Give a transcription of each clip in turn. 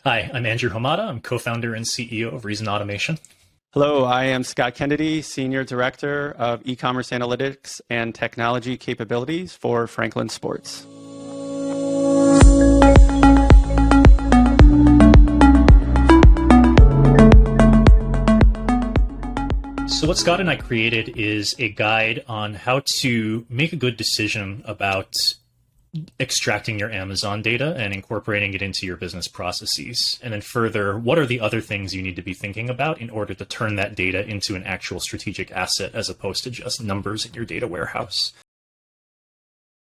Hi, I'm Andrew Hamada. I'm co-founder and CEO of Reason Automation. Hello, I am Scott Kennedy, Senior Director of E-commerce Analytics and Technology Capabilities for Franklin Sports. So what Scott and I created is a guide on how to make a good decision about extracting your Amazon data and incorporating it into your business processes. And then further, what are the other things you need to be thinking about in order to turn that data into an actual strategic asset as opposed to just numbers in your data warehouse?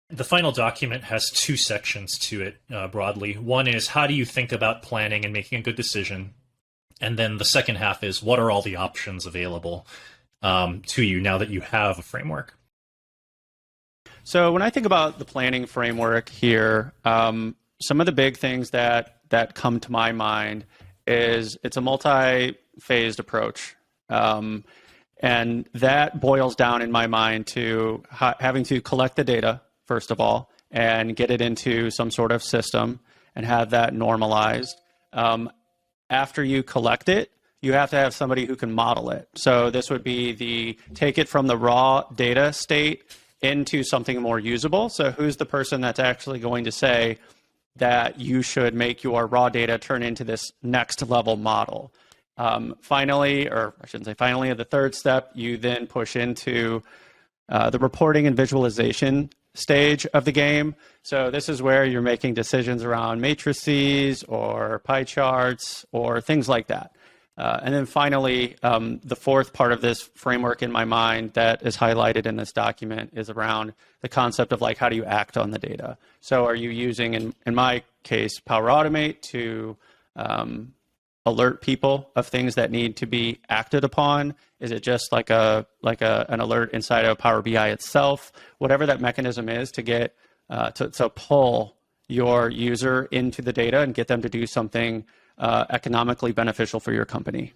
The final document has two sections to it broadly. One is how do you think about planning and making a good decision? And then the second half is what are all the options available to you now that you have a framework? So when I think about the planning framework here, some of the big things that come to my mind is it's a multi-phased approach. And that boils down in my mind to having to collect the data, first of all, and get it into some sort of system and have that normalized. After you collect it, you have to have somebody who can model it. So this would be take it from the raw data state into something more usable. So who's the person that's actually going to say that you should make your raw data turn into this next level model? Finally, or I shouldn't say finally, the third step, you then push into the reporting and visualization stage of the game. So this is where you're making decisions around matrices or pie charts or things like that. And then finally, the fourth part of this framework in my mind that is highlighted in this document is around the concept of like, how do you act on the data? So are you using, in my case, Power Automate to alert people of things that need to be acted upon? Is it just like an alert inside of Power BI itself? Whatever that mechanism is to get to pull your user into the data and get them to do something economically beneficial for your company.